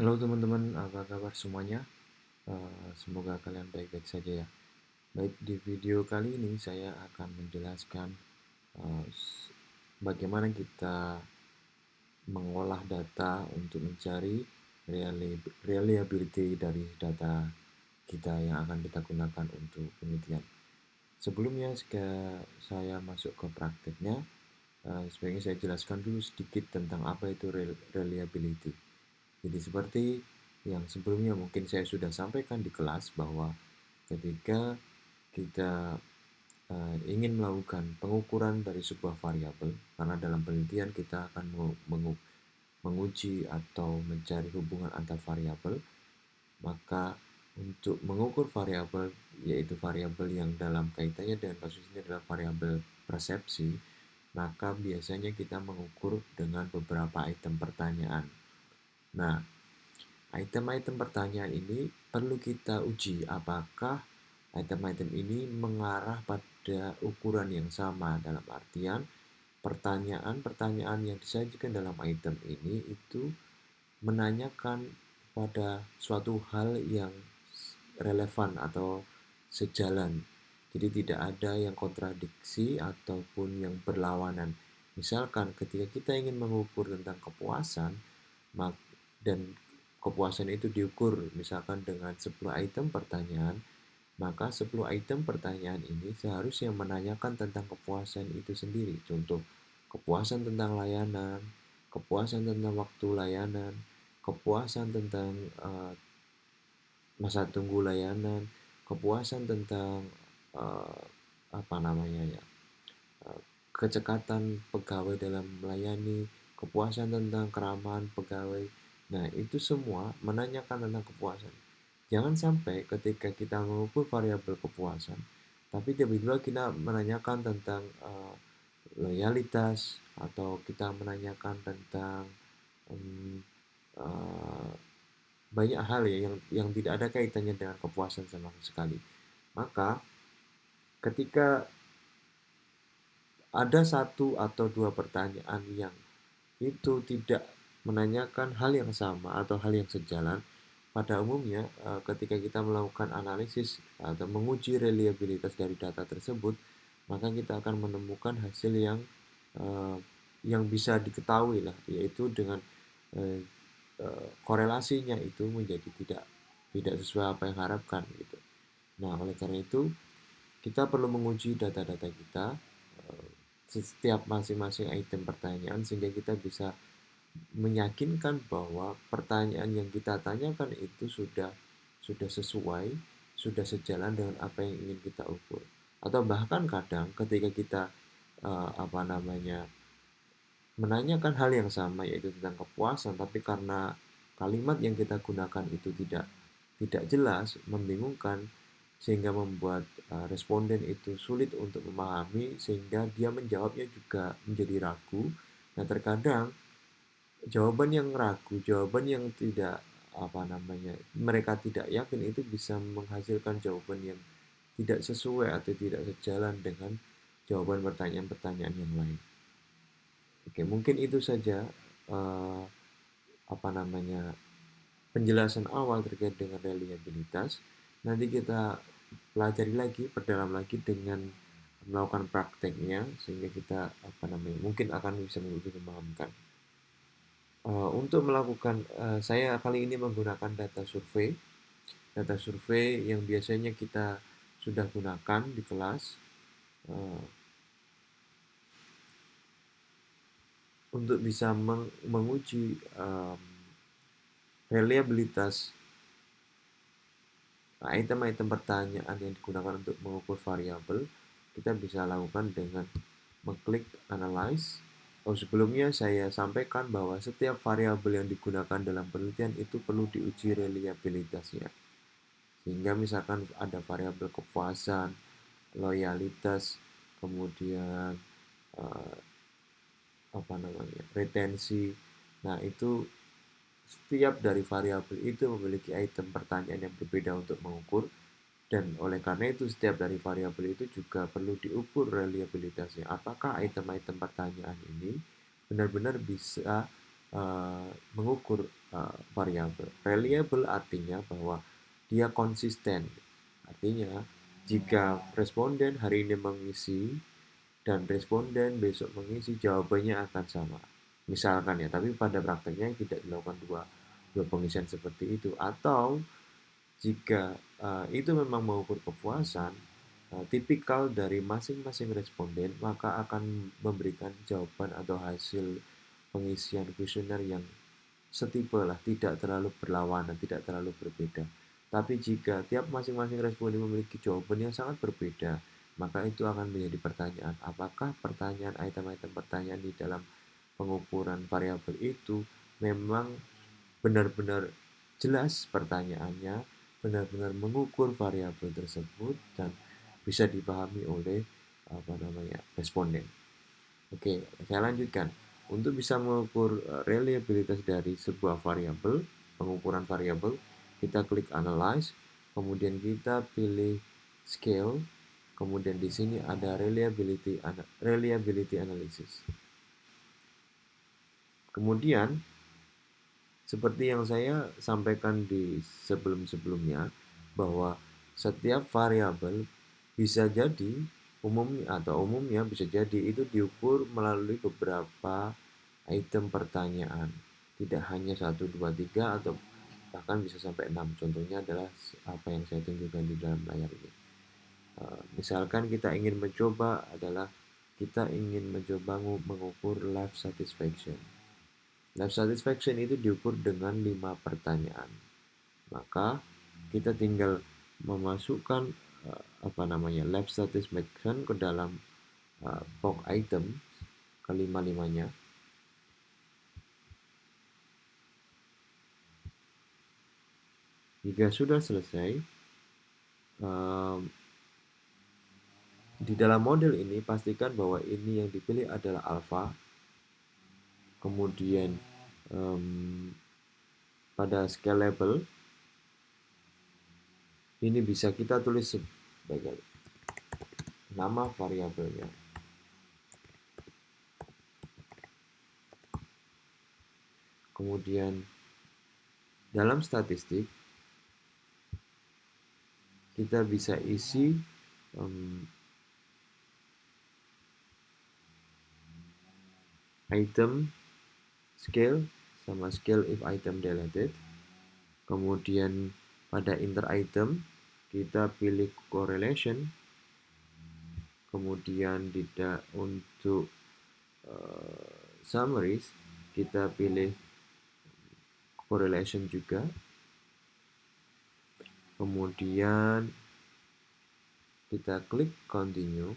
Halo teman-teman, apa kabar semuanya? Semoga kalian baik-baik saja ya. Baik, di video kali ini saya akan menjelaskan eh, bagaimana kita mengolah data untuk mencari reliability dari data kita yang akan kita gunakan untuk penelitian. Sebelumnya, jika saya masuk ke prakteknya, sebaiknya saya jelaskan dulu sedikit tentang apa itu reliability. Jadi seperti yang sebelumnya mungkin saya sudah sampaikan di kelas bahwa ketika kita ingin melakukan pengukuran dari sebuah variabel, karena dalam penelitian kita akan menguji atau mencari hubungan antar variabel, maka untuk mengukur variabel, yaitu variabel yang dalam kaitannya dengan kasus ini adalah variabel persepsi, maka biasanya kita mengukur dengan beberapa item pertanyaan. Nah, item-item pertanyaan ini perlu kita uji apakah item-item ini mengarah pada ukuran yang sama, dalam artian pertanyaan-pertanyaan yang disajikan dalam item ini itu menanyakan pada suatu hal yang relevan atau sejalan. Jadi tidak ada yang kontradiksi ataupun yang berlawanan. Misalkan ketika kita ingin mengukur tentang kepuasan, dan kepuasan itu diukur misalkan dengan 10 item pertanyaan, maka 10 item pertanyaan ini seharusnya menanyakan tentang kepuasan itu sendiri. Contoh, kepuasan tentang layanan, kepuasan tentang waktu layanan, kepuasan tentang masa tunggu layanan, kepuasan tentang uh, apa namanya ya, kecekatan pegawai dalam melayani, kepuasan tentang keramahan pegawai. Nah, itu semua menanyakan tentang kepuasan. Jangan sampai ketika kita mengukur variabel kepuasan, tapi tiba-tiba kita menanyakan tentang loyalitas, atau kita menanyakan tentang um, uh, banyak hal ya yang tidak ada kaitannya dengan kepuasan sama sekali. Maka ketika ada satu atau dua pertanyaan yang itu tidak menanyakan hal yang sama atau hal yang sejalan, pada umumnya ketika kita melakukan analisis atau menguji reliabilitas dari data tersebut, maka kita akan menemukan hasil eh, yang bisa diketahui lah, yaitu dengan eh, korelasinya itu menjadi tidak sesuai apa yang harapkan gitu. Nah, oleh karena itu kita perlu menguji data-data kita setiap masing-masing item pertanyaan sehingga kita bisa meyakinkan bahwa pertanyaan yang kita tanyakan itu sudah sesuai, sudah sejalan dengan apa yang ingin kita ukur. Atau bahkan kadang ketika kita apa namanya menanyakan hal yang sama, yaitu tentang kepuasan, tapi karena kalimat yang kita gunakan itu tidak jelas, membingungkan, sehingga membuat responden itu sulit untuk memahami, sehingga dia menjawabnya juga menjadi ragu. Nah, terkadang jawaban yang ragu, jawaban yang tidak apa namanya, mereka tidak yakin itu bisa menghasilkan jawaban yang tidak sesuai atau tidak sejalan dengan jawaban pertanyaan-pertanyaan yang lain. Oke, mungkin itu saja eh, apa namanya penjelasan awal terkait dengan reliabilitas. Nanti kita pelajari lagi, perdalam lagi dengan melakukan prakteknya sehingga kita apa namanya mungkin akan bisa lebih memahamkan. Untuk melakukan, saya kali ini menggunakan data survei yang biasanya kita sudah gunakan di kelas eh, untuk bisa menguji reliabilitas item-item pertanyaan yang digunakan untuk mengukur variabel. Kita bisa lakukan dengan mengklik analyze. Oh, sebelumnya saya sampaikan bahwa setiap variabel yang digunakan dalam penelitian itu perlu diuji reliabilitasnya. Sehingga misalkan ada variabel kepuasan, loyalitas, kemudian uh, apa namanya retensi. Nah, itu setiap dari variabel itu memiliki item pertanyaan yang berbeda untuk mengukur, dan oleh karena itu setiap dari variabel itu juga perlu diukur reliabilitasnya. Apakah item-item pertanyaan ini benar-benar bisa mengukur variabel. Reliable artinya bahwa dia konsisten. Artinya, jika responden hari ini mengisi dan responden besok mengisi, jawabannya akan sama. Misalkan ya, tapi pada prakteknya tidak dilakukan dua pengisian seperti itu. Atau jika itu memang mengukur kepuasan, tipikal dari masing-masing responden, maka akan memberikan jawaban atau hasil pengisian kuesioner yang setipe lah, tidak terlalu berlawanan, tidak terlalu berbeda. Tapi jika tiap masing-masing responden memiliki jawaban yang sangat berbeda, maka itu akan menjadi pertanyaan. Apakah pertanyaan item-item pertanyaan di dalam pengukuran variabel itu memang benar-benar jelas pertanyaannya, benar-benar mengukur variabel tersebut dan bisa dipahami oleh responden. Oke, saya lanjutkan. Untuk bisa mengukur reliabilitas dari sebuah variabel, pengukuran variabel, kita klik analyze, kemudian kita pilih scale, kemudian di sini ada reliability analysis. Kemudian seperti yang saya sampaikan di sebelum-sebelumnya, bahwa setiap variabel bisa jadi umumnya bisa jadi itu diukur melalui beberapa item pertanyaan. Tidak hanya 1, 2, 3 atau bahkan bisa sampai 6. Contohnya adalah apa yang saya tunjukkan di dalam layar ini. Misalkan kita ingin mencoba mengukur life satisfaction. Life satisfaction itu diukur dengan 5 pertanyaan. Maka kita tinggal memasukkan life satisfaction ke dalam box item kelima-limanya. Jika sudah selesai, di dalam model ini pastikan bahwa ini yang dipilih adalah alpha. Kemudian pada scale label ini bisa kita tulis sebagai nama variabelnya. Kemudian dalam statistik kita bisa isi item scale sama scale if item deleted. Kemudian pada inter item kita pilih correlation. Kemudian untuk summaries kita pilih correlation juga. Kemudian kita klik continue.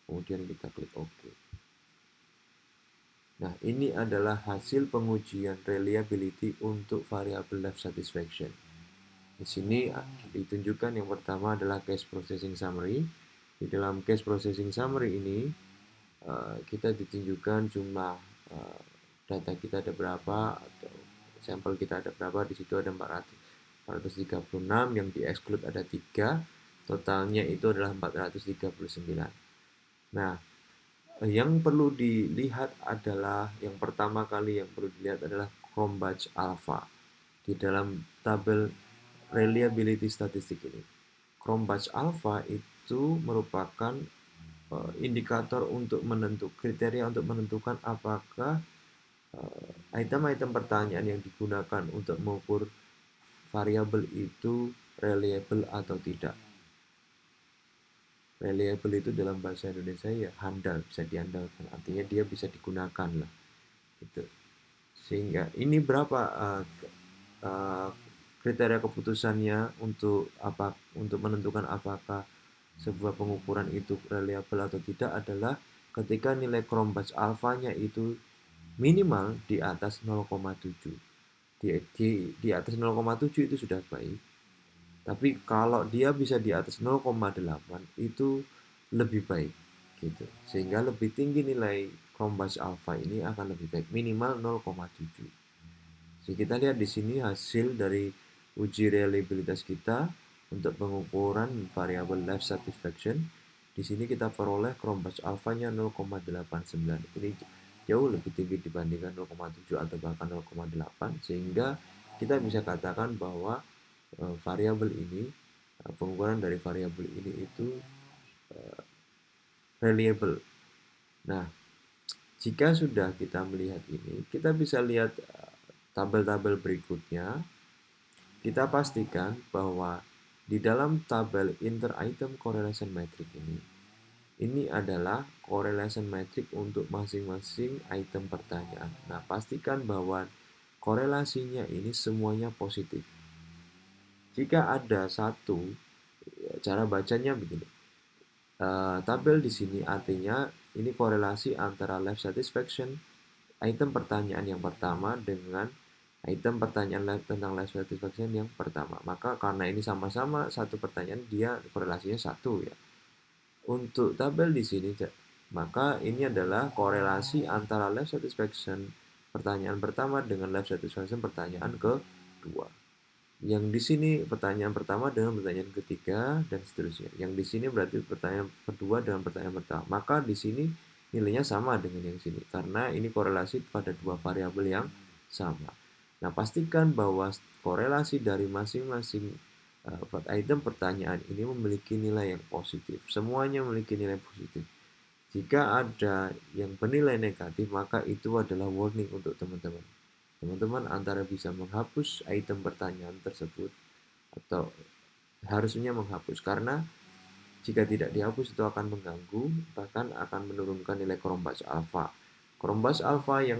Kemudian kita klik OK. Nah, ini adalah hasil pengujian reliability untuk variabel life satisfaction. Di sini ditunjukkan yang pertama adalah case processing summary. Di dalam case processing summary ini kita ditunjukkan jumlah data kita ada berapa atau sampel kita ada berapa. Di situ ada 436, yang di-exclude ada 3, totalnya itu adalah 439. Nah, yang perlu dilihat adalah yang pertama kali yang perlu dilihat adalah Cronbach alpha di dalam tabel reliability statistik ini. Cronbach alpha itu merupakan indikator untuk kriteria untuk menentukan apakah item-item pertanyaan yang digunakan untuk mengukur variabel itu reliable atau tidak. Reliable itu dalam bahasa Indonesia ya handal, bisa diandalkan, artinya dia bisa digunakan lah gitu. Sehingga ini berapa kriteria keputusannya untuk menentukan apakah sebuah pengukuran itu reliable atau tidak adalah ketika nilai Cronbach alpha-nya itu minimal di atas 0,7. Di atas 0,7 itu sudah baik. Tapi kalau dia bisa di atas 0,8 itu lebih baik gitu. Sehingga lebih tinggi nilai Cronbach alpha ini akan lebih baik, minimal 0,7. Jadi kita lihat di sini hasil dari uji reliabilitas kita untuk pengukuran variabel life satisfaction. di sini kita peroleh Chromebus alfanya 0,89. Ini jauh lebih tinggi dibandingkan 0,7 atau bahkan 0,8, sehingga kita bisa katakan bahwa variabel ini, pengukuran dari variabel ini itu reliable. Nah, jika sudah kita melihat ini, kita bisa lihat tabel-tabel berikutnya. Kita pastikan bahwa di dalam tabel inter-item correlation metric ini adalah correlation metric untuk masing-masing item pertanyaan. Nah, pastikan bahwa korelasinya ini semuanya positif. Jika ada satu, cara bacanya begini. Tabel di sini artinya ini korelasi antara life satisfaction item pertanyaan yang pertama dengan item pertanyaan tentang life satisfaction yang pertama. Maka karena ini sama-sama satu pertanyaan, dia korelasinya satu ya. Untuk tabel di sini, maka ini adalah korelasi antara life satisfaction pertanyaan pertama dengan life satisfaction pertanyaan kedua. Yang di sini pertanyaan pertama dengan pertanyaan ketiga dan seterusnya. Yang di sini berarti pertanyaan kedua dengan pertanyaan pertama. Maka di sini nilainya sama dengan yang sini karena ini korelasi pada dua variabel yang sama. Nah, pastikan bahwa korelasi dari masing-masing item pertanyaan ini memiliki nilai yang positif. Semuanya memiliki nilai positif. Jika ada yang bernilai negatif, maka itu adalah warning untuk teman-teman. Teman-teman antara bisa menghapus item pertanyaan tersebut atau harusnya menghapus, karena jika tidak dihapus itu akan mengganggu, bahkan akan menurunkan nilai Chromebus alpha. Chromebus alpha yang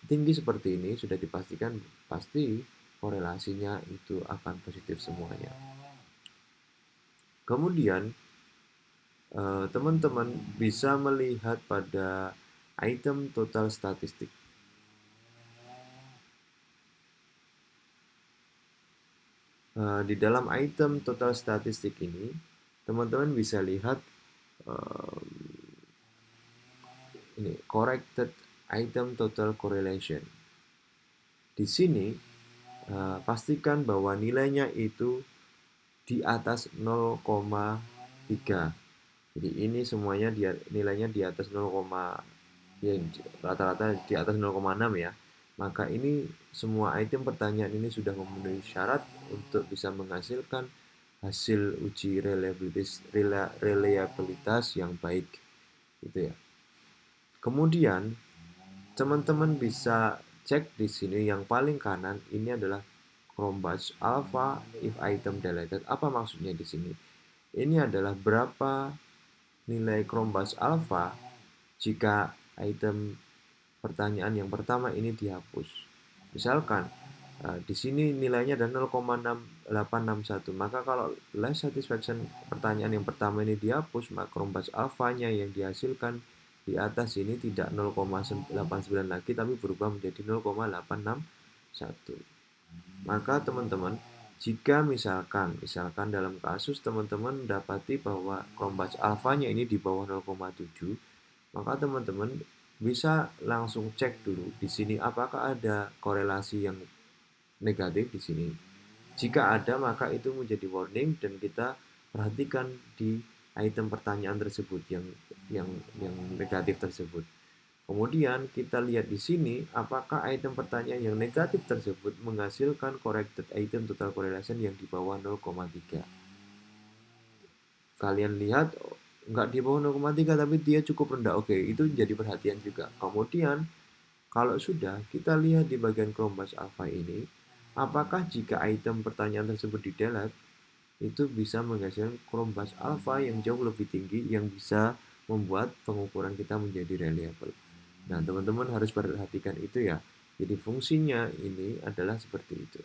tinggi seperti ini sudah dipastikan pasti korelasinya itu akan positif semuanya. Kemudian teman-teman bisa melihat pada item total statistik. Di dalam item total statistik ini, teman-teman bisa lihat ini corrected item total correlation. Di sini pastikan bahwa nilainya itu di atas 0,3. Jadi ini semuanya nilainya di atas 0, ya, rata-rata di atas 0,6 ya. Maka ini semua item pertanyaan ini sudah memenuhi syarat untuk bisa menghasilkan hasil uji reliabilitas yang baik, gitu ya. Kemudian teman-teman bisa cek di sini yang paling kanan ini adalah Chromebus alpha if item deleted. Apa maksudnya di sini? Ini adalah berapa nilai Chromebus alpha jika item pertanyaan yang pertama ini dihapus. Misalkan di sini nilainya ada 0,861. Maka kalau life satisfaction pertanyaan yang pertama ini dihapus, maka Chromebus alpha-nya yang dihasilkan di atas ini tidak 0,89 lagi, tapi berubah menjadi 0,861. Maka teman-teman, jika misalkan dalam kasus teman-teman mendapati bahwa Chromebus alpha-nya ini di bawah 0,7, maka teman-teman bisa langsung cek dulu di sini apakah ada korelasi yang negatif di sini. Jika ada, maka itu menjadi warning dan kita perhatikan di item pertanyaan tersebut yang negatif tersebut. Kemudian kita lihat di sini apakah item pertanyaan yang negatif tersebut menghasilkan corrected item total correlation yang di bawah 0,3. Kalian lihat nggak di bawah 0,3 tapi dia cukup rendah. Oke, itu jadi perhatian juga. Kemudian kalau sudah, kita lihat di bagian Chromebus alpha ini, apakah jika item pertanyaan tersebut di delete itu bisa menghasilkan Chromebus alpha yang jauh lebih tinggi yang bisa membuat pengukuran kita menjadi reliable. Nah, teman-teman harus perhatikan itu ya. Jadi fungsinya ini adalah seperti itu.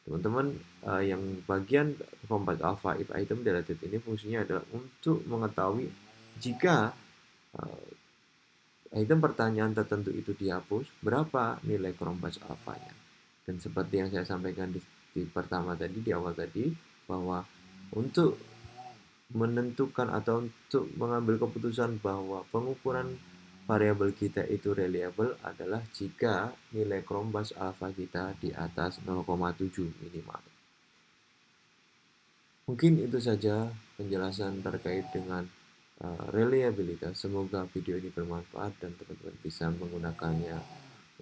Teman-teman, yang bagian Chromebus alpha if item deleted ini fungsinya adalah untuk mengetahui jika item pertanyaan tertentu itu dihapus, berapa nilai Chromebus alpha-nya. Dan seperti yang saya sampaikan di pertama tadi, di awal tadi, bahwa untuk menentukan atau untuk mengambil keputusan bahwa pengukuran variabel kita itu reliable adalah jika nilai Chromebus alpha kita di atas 0,7 minimal. Mungkin itu saja penjelasan terkait dengan reliabilitas. Semoga video ini bermanfaat dan teman-teman bisa menggunakannya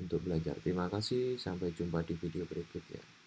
untuk belajar. Terima kasih, sampai jumpa di video berikutnya.